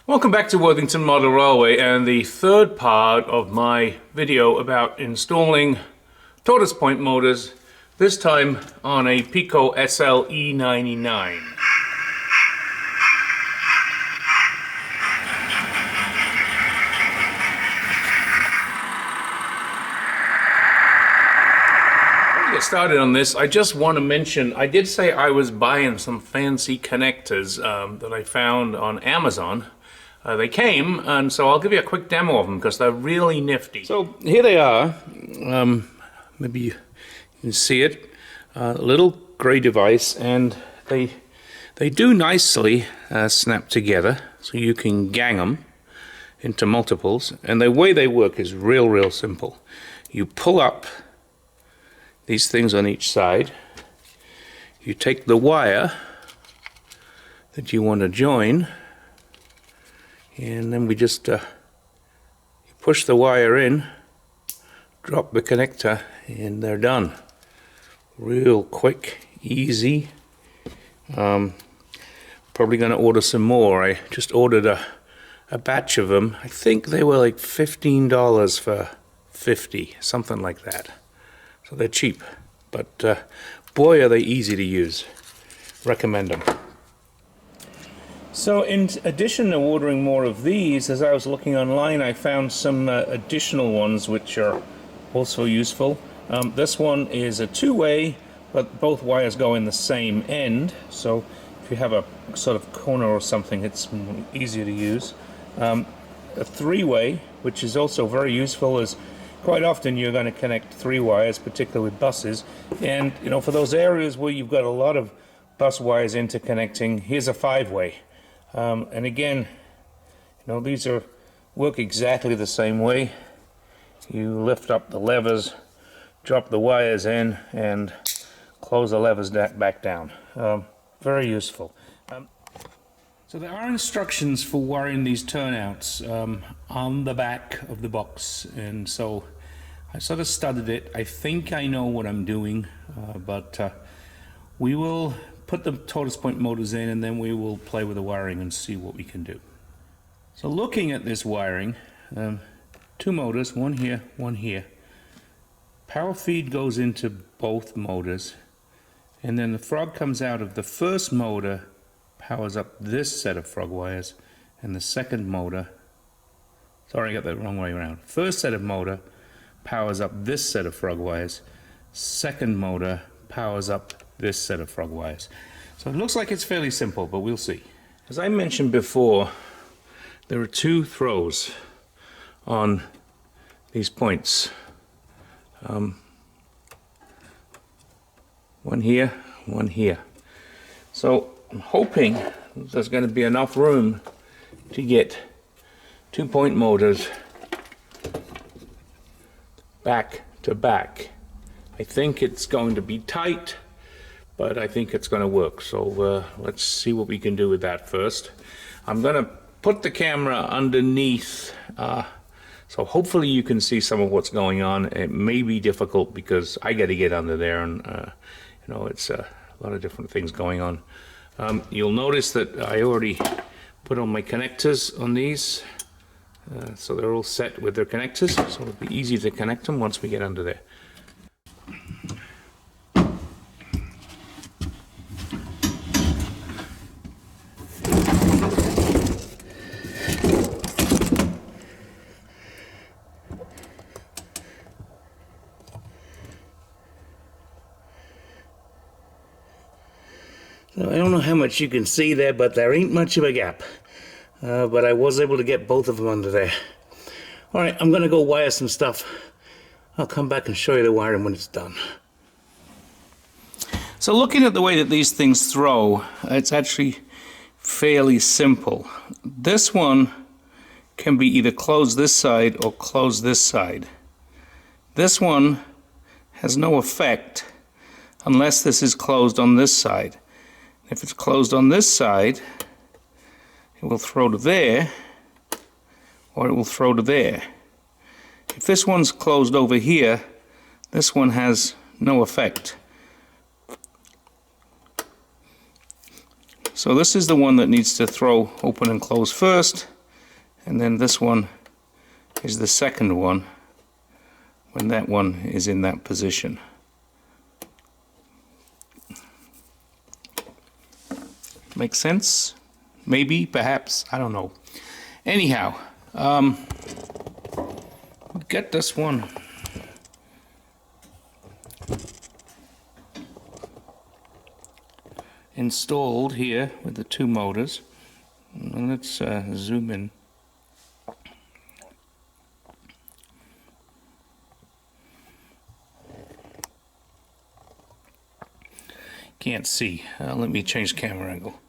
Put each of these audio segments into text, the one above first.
Welcome back to Worthington Model Railway and the third part of my video about installing Tortoise Point motors, this time on a Peco SL-E99. Before we get started on this, I just want to mention, I did say I was buying some fancy connectors that I found on Amazon. They came, and so I'll give you a quick demo of them because they're really nifty. So here they are. Maybe you can see it. A little gray device, and they do nicely snap together, so you can gang them into multiples. And the way they work is real simple. You pull up these things on each side. You take the wire that you want to join, and then we just you push the wire in, drop the connector, and they're done. Real quick, easy. Probably going to order some more. I just ordered a batch of them. I think they were like $15 for 50, something like that. So they're cheap, but boy are they easy to use. Recommend them. So in addition to ordering more of these, as I was looking online, I found some additional ones which are also useful. This one is a two-way, but both wires go in the same end, so if you have a sort of corner or something, it's easier to use. A three-way, which is also very useful, as quite often you're going to connect three wires, particularly with buses, and you know, for those areas where you've got a lot of bus wires interconnecting, here's a five-way. And again, you know, these work exactly the same way. You lift up the levers, drop the wires in, and close the levers back down. Very useful. So there are instructions for wiring these turnouts on the back of the box, and so I sort of studied it. I think I know what I'm doing, but we will put the Tortoise Point motors in, and then we will play with the wiring and see what we can do. So looking at this wiring, two motors, one here, one here. Power feed goes into both motors, and then the frog comes out of the first motor, powers up this set of frog wires, and the second motor, sorry I got that wrong way around. First set of motor powers up this set of frog wires, second motor powers up this set of frog wires. So it looks like it's fairly simple, but we'll see. As I mentioned before, there are two throws on these points. One here, one here. So I'm hoping there's going to be enough room to get 2-point motors back to back. I think it's going to be tight, but I think it's going to work. So let's see what we can do with that first. I'm going to put the camera underneath, so hopefully you can see some of what's going on. It may be difficult because I got to get under there, and you know, it's a lot of different things going on. You'll notice that I already put on my connectors on these, so they're all set with their connectors, so it'll be easy to connect them once we get under there. So I don't know how much you can see there, but there ain't much of a gap. But I was able to get both of them under there. Alright, I'm going to go wire some stuff. I'll come back and show you the wiring when it's done. So looking at the way that these things throw, it's actually fairly simple. This one can be either closed this side or closed this side. This one has no effect unless this is closed on this side. If it's closed on this side, it will throw to there, or it will throw to there. If this one's closed over here, this one has no effect. So this is the one that needs to throw open and close first, and then this one is the second one when that one is in that position. Makes sense? Maybe, perhaps, I don't know. Anyhow, get this one installed here with the two motors. And let's zoom in. Can't see. Let me change camera angle.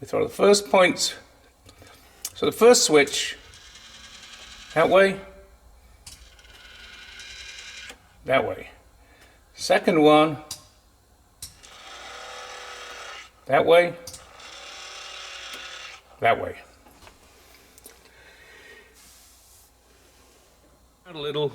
We throw the first points. So the first switch that way, that way. Second one that way, that way. A little.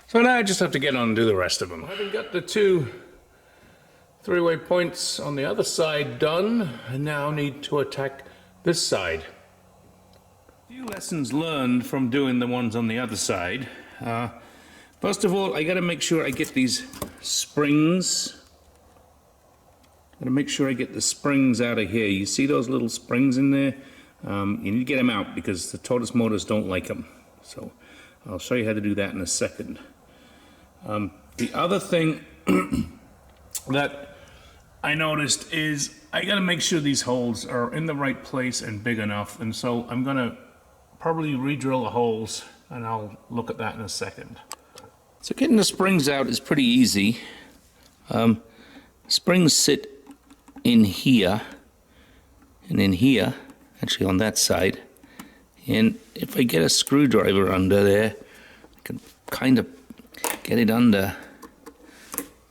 So now I just have to get on and do the rest of them. Having got the two three-way points on the other side done, I now need to attack this side. A few lessons learned from doing the ones on the other side. First of all, I got to make sure I get these springs. Got to make sure I get the springs out of here. You see those little springs in there? You need to get them out because the Tortoise motors don't like them. So I'll show you how to do that in a second. The other thing that I noticed is I got to make sure these holes are in the right place and big enough, and so I'm going to probably re-drill the holes, and I'll look at that in a second. So getting the springs out is pretty easy. Springs sit in here and in here, actually on that side, and if I get a screwdriver under there, I can kind of get it under,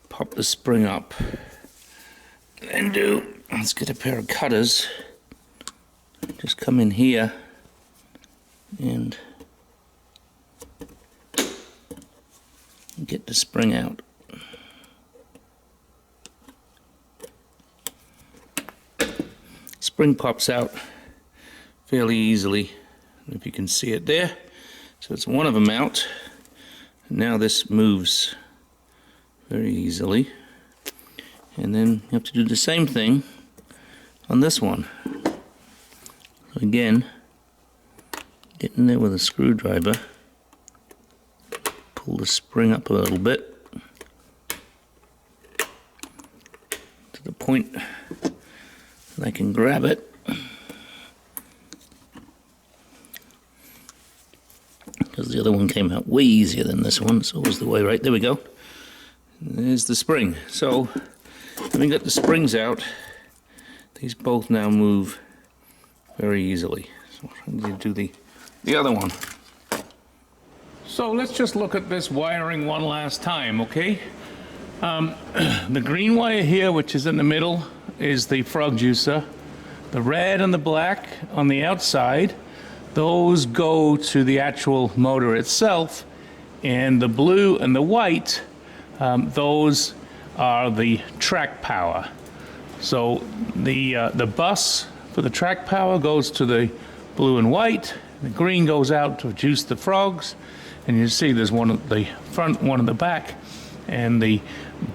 pop the spring up, and let's get a pair of cutters, just come in here and get the spring out. Spring pops out fairly easily, if you can see it there. So it's one of them out. Now this moves very easily, and then you have to do the same thing on this one. Again, get in there with a screwdriver, pull the spring up a little bit to the point that I can grab it. Because the other one came out way easier than this one. It's always the way, right? There we go. There's the spring. So, having got the springs out, these both now move very easily. So I need to do the other one. So let's just look at this wiring one last time, okay? The green wire here, which is in the middle, is the frog juicer. The red and the black on the outside, those go to the actual motor itself, and the blue and the white, those are the track power. So the bus for the track power goes to the blue and white, the green goes out to juice the frogs, and you see there's one at the front, one at the back, and the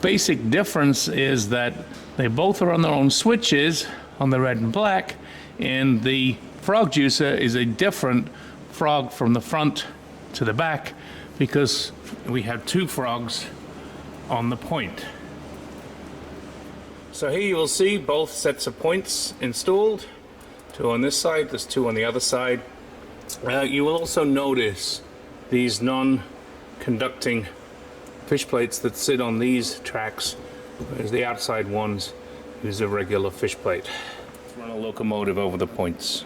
basic difference is that they both are on their own switches on the red and black, and the frog juicer is a different frog from the front to the back because we have two frogs on the point. So here you will see both sets of points installed, two on this side, there's two on the other side. You will also notice these non-conducting fish plates that sit on these tracks, whereas the outside ones use a regular fish plate. Let's run a locomotive over the points.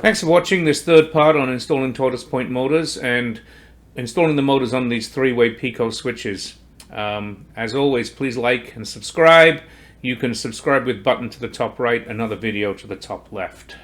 Thanks for watching this third part on installing Tortoise Point motors and installing the motors on these three-way Peco switches. As always, please like and subscribe. You can subscribe with button to the top right, another video to the top left.